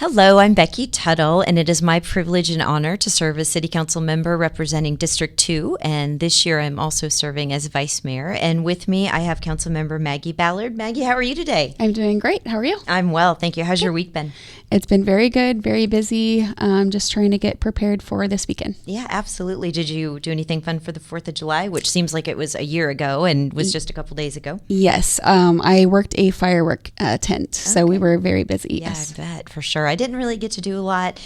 Hello, I'm Becky Tuttle, and it is my privilege and honor to serve as City Council member representing District 2, and this year I'm also serving as Vice Mayor. And with me, I have Council Member Maggie Ballard. Maggie, how are you today? I'm doing great. How are you? I'm well, thank you. How's your week been? It's been very good, very busy. Just trying to get prepared for this weekend. Yeah, absolutely. Did you do anything fun for the 4th of July, which seems like it was a year ago and was just a couple days ago? Yes, I worked a firework tent, so we were very busy. Yeah, yes. I bet, for sure. I didn't really get to do a lot,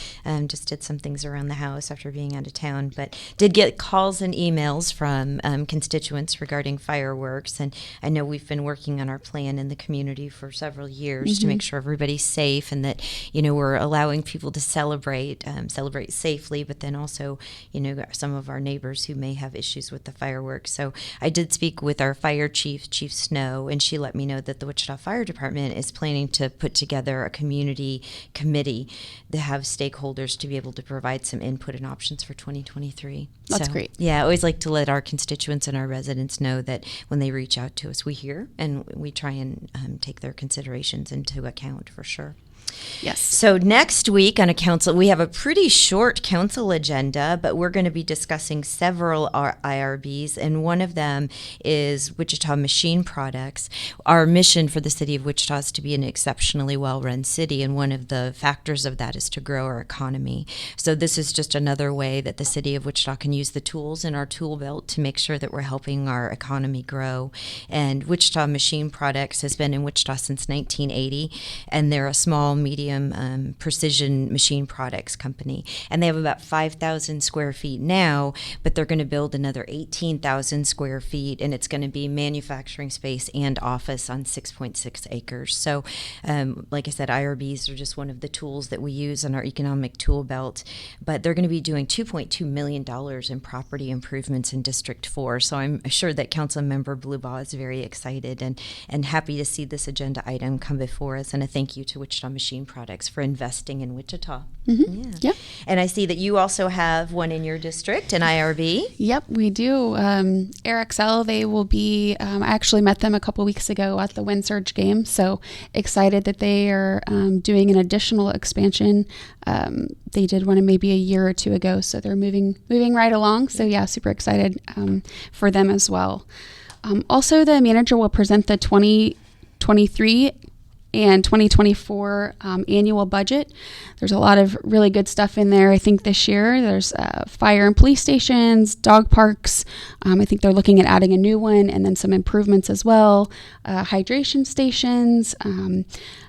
just did some things around the house after being out of town, but did get calls and emails from constituents regarding fireworks, and I know we've been working on our plan in the community for several years to make sure everybody's safe and that, we're allowing people to celebrate safely, but then also, some of our neighbors who may have issues with the fireworks. So I did speak with our fire chief, Chief Snow, and she let me know that the Wichita Fire Department is planning to put together a community committee to have stakeholders to be able to provide some input and options for 2023. That's great. Yeah, I always like to let our constituents and our residents know that when they reach out to us, we hear and we try and take their considerations into account for sure. Yes. So next week on we have a pretty short council agenda, but we're going to be discussing several IRBs, and one of them is Wichita Machine Products. Our mission for the city of Wichita is to be an exceptionally well-run city, and one of the factors of that is to grow our economy. So this is just another way that the city of Wichita can use the tools in our tool belt to make sure that we're helping our economy grow. And Wichita Machine Products has been in Wichita since 1980, and they're a small, medium precision machine products company, and they have about 5,000 square feet now, but they're going to build another 18,000 square feet, and it's going to be manufacturing space and office on 6.6 acres. So like I said, IRBs are just one of the tools that we use in our economic tool belt, but they're going to be doing $2.2 million in property improvements in District 4. So I'm sure that Council Member Blubaugh is very excited and happy to see this agenda item come before us, and a thank you to Wichita Machine Products for investing in Wichita. Yep. And I see that you also have one in your district, an IRB. Yep, we do. AirXL, they will be, I actually met them a couple weeks ago at the WindSurge game, so excited that they are doing an additional expansion. They did one maybe a year or two ago, so they're moving right along. So yeah, super excited for them as well. Also, the manager will present the 2023 and 2024 annual budget. There's a lot of really good stuff in there. I think this year there's fire and police stations, dog parks. I think they're looking at adding a new one, and then some improvements as well. Hydration stations.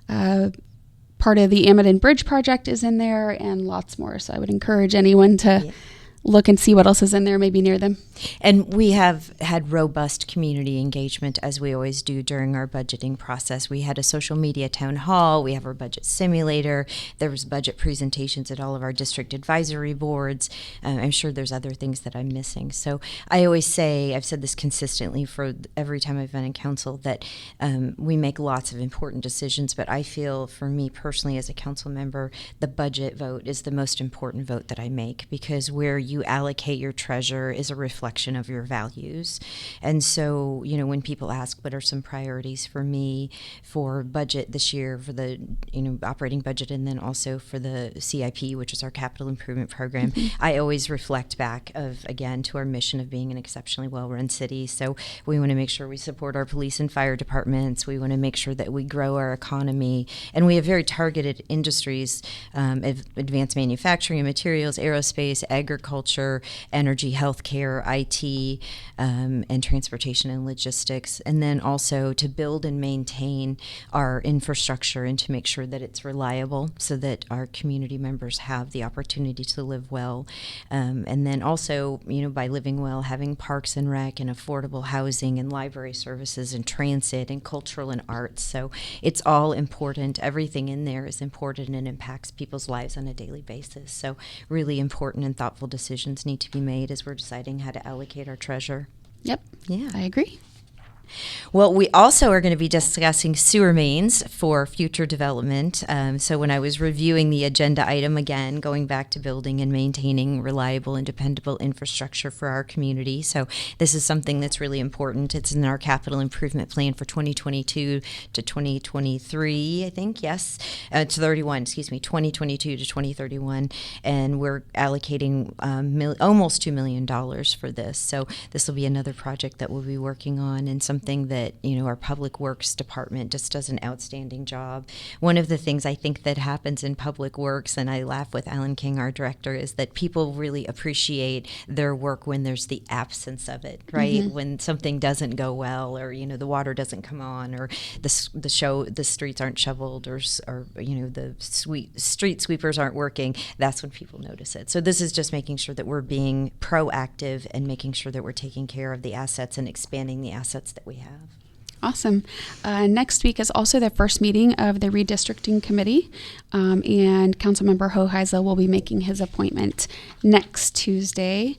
Part of the Amadon Bridge project is in there, and lots more. So I would encourage anyone to look and see what else is in there, maybe near them. And we have had robust community engagement, as we always do during our budgeting process. We had a social media town hall. We have our budget simulator. There was budget presentations at all of our district advisory boards. I'm sure there's other things that I'm missing. So I always say, I've said this consistently for every time I've been in council, that we make lots of important decisions, but I feel for me personally as a council member, the budget vote is the most important vote that I make, because where you allocate your treasure is a reflection of your values. And so, when people ask what are some priorities for me for budget this year, for the, operating budget, and then also for the CIP, which is our capital improvement program, I always reflect back to our mission of being an exceptionally well-run city. So we want to make sure we support our police and fire departments. We want to make sure that we grow our economy. And we have very targeted industries, advanced manufacturing and materials, aerospace, agriculture, energy, healthcare, IT, and transportation and logistics, and then also to build and maintain our infrastructure and to make sure that it's reliable so that our community members have the opportunity to live well. And then also, by living well, having parks and rec and affordable housing and library services and transit and cultural and arts. So it's all important. Everything in there is important and impacts people's lives on a daily basis. So really important and thoughtful decisions need to be made as we're deciding how to allocate our treasure. Yep. Yeah. I agree. Well, we also are going to be discussing sewer mains for future development. So when I was reviewing the agenda item again, going back to building and maintaining reliable and dependable infrastructure for our community. So this is something that's really important. It's in our capital improvement plan for 2022 to 2023, I think. Yes, to 2022 to 2031. And we're allocating almost $2 million for this. So this will be another project that we'll be working on, and something that, our Public Works Department just does an outstanding job. One of the things I think that happens in Public Works, and I laugh with Alan King, our director, is that people really appreciate their work when there's the absence of it, right? Mm-hmm. When something doesn't go well, or the water doesn't come on, or the streets aren't shoveled, or the street sweepers aren't working. That's when people notice it. So this is just making sure that we're being proactive and making sure that we're taking care of the assets and expanding the assets that we have. Awesome. Next week is also the first meeting of the redistricting committee, and Councilmember Hoheisel will be making his appointment next Tuesday.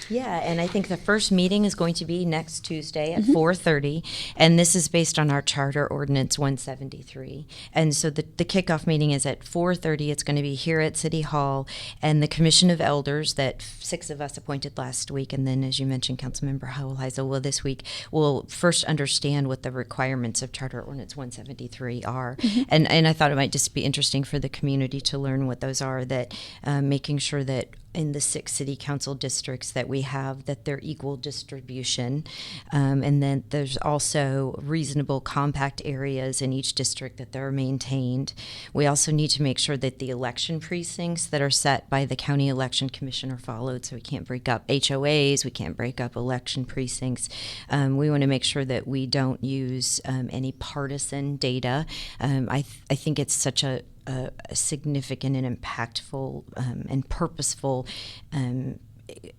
Yeah, and I think the first meeting is going to be next Tuesday at 4:30, and this is based on our charter ordinance 173. And so the kickoff meeting is at 4:30. It's going to be here at City Hall, and the Commission of Elders that 6 of us appointed last week, and then, as you mentioned, Councilmember Hoheisel will this week, will first understand what the requirements of Charter Ordinance 173 are. Mm-hmm. And I thought it might just be interesting for the community to learn what those are, that making sure that in the 6 city council districts that we have, that they're equal distribution, and then there's also reasonable compact areas in each district that they're maintained. We also need to make sure that the election precincts that are set by the county election commission are followed, so we can't break up HOAs, we can't break up election precincts. We want to make sure that we don't use any partisan data. I think it's such a significant and impactful and purposeful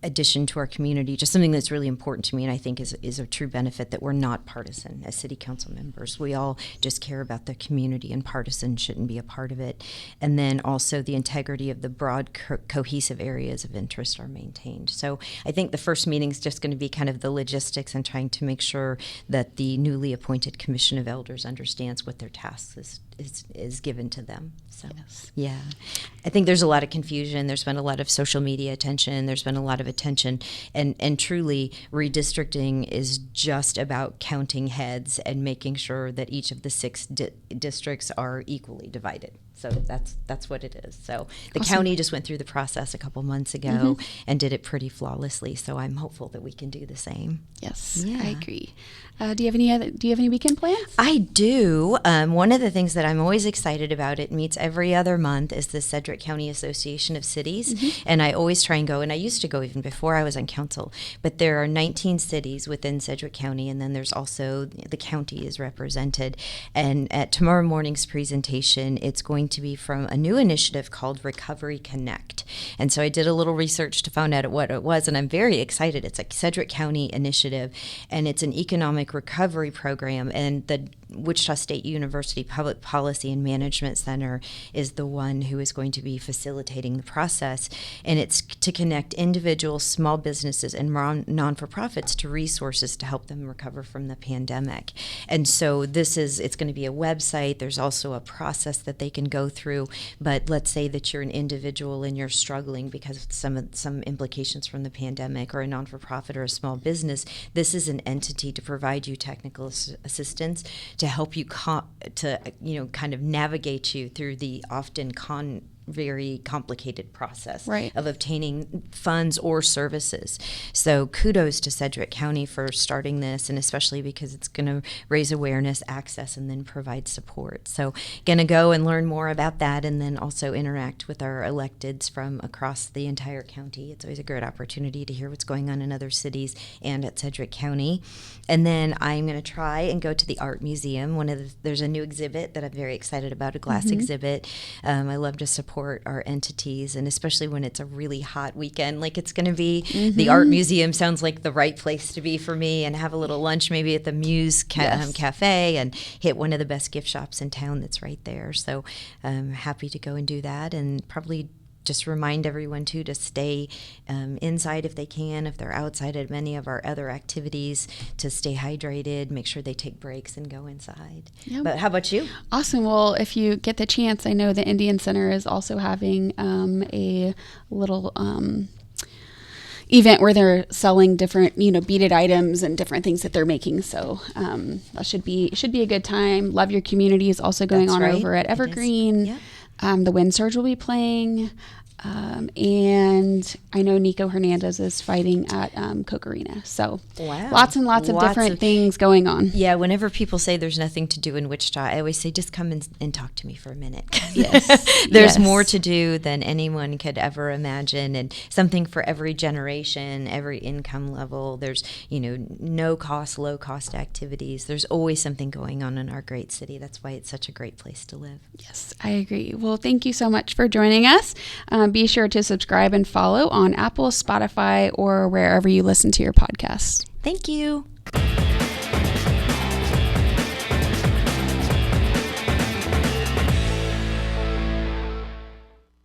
addition to our community, just something that's really important to me, and I think is a true benefit, that we're not partisan as city council members. We all just care about the community, and partisan shouldn't be a part of it. And then also the integrity of the broad cohesive areas of interest are maintained. So I think the first meeting is just going to be kind of the logistics and trying to make sure that the newly appointed Commission of Elders understands what their tasks is given to them. So yes. Yeah, I think there's a lot of confusion. There's been a lot of social media attention. There's been a lot of attention, and truly redistricting is just about counting heads and making sure that each of the 6 districts are equally divided. So that's what it is. So the awesome. County just went through the process a couple months ago and did it pretty flawlessly. So I'm hopeful that we can do the same. Yes, yeah. I agree. Do you have any weekend plans? I do. One of the things that I'm always excited about, it meets every other month, is the Cedric County Association of Cities. And I always try and go, and I used to go even before I was on council, but there are 19 cities within Cedric County, and then there's also the county is represented. And at tomorrow morning's presentation, it's going to be from a new initiative called Recovery Connect. And so I did a little research to find out what it was, and I'm very excited. It's a Cedric County initiative, and it's an economic recovery program, and the Wichita State University Public Policy and Management Center is the one who is going to be facilitating the process, and it's to connect individuals, small businesses, and non-for-profits to resources to help them recover from the pandemic. And so it's going to be a website. There's also a process that they can go through, but let's say that you're an individual and you're struggling because of some implications from the pandemic, or a non-for-profit or a small business. This is an entity to provide you technical assistance to help you kind of navigate you through the often very complicated process of obtaining funds or services. So kudos to Cedric County for starting this, and especially because it's going to raise awareness, access, and then provide support. So going to go and learn more about that, and then also interact with our electeds from across the entire county. It's always a great opportunity to hear what's going on in other cities and at Cedric County. And then I'm going to try and go to the art museum. There's a new exhibit that I'm very excited about, a glass exhibit. I love to support our entities, and especially when it's a really hot weekend like it's going to be. The art museum sounds like the right place to be for me, and have a little lunch maybe at the Muse Cafe, and hit one of the best gift shops in town that's right there. So I'm happy to go and do that, and probably just remind everyone too to stay inside if they can, if they're outside at many of our other activities, to stay hydrated, make sure they take breaks and go inside. Yep. But how about you? Awesome. Well, if you get the chance, I know the Indian Center is also having a little event where they're selling different, beaded items and different things that they're making. So that should be a good time. Love Your Community is also going on over at Evergreen. Yep. The Wind Surge will be playing. And I know Nico Hernandez is fighting at Coke Arena. So lots and lots of different things going on. Yeah, whenever people say there's nothing to do in Wichita, I always say, just come and talk to me for a minute. Yes. There's more to do than anyone could ever imagine, and something for every generation, every income level. There's, no cost, low cost activities. There's always something going on in our great city. That's why it's such a great place to live. Yes, I agree. Well, thank you so much for joining us. Be sure to subscribe and follow on Apple, Spotify, or wherever you listen to your podcasts. Thank you.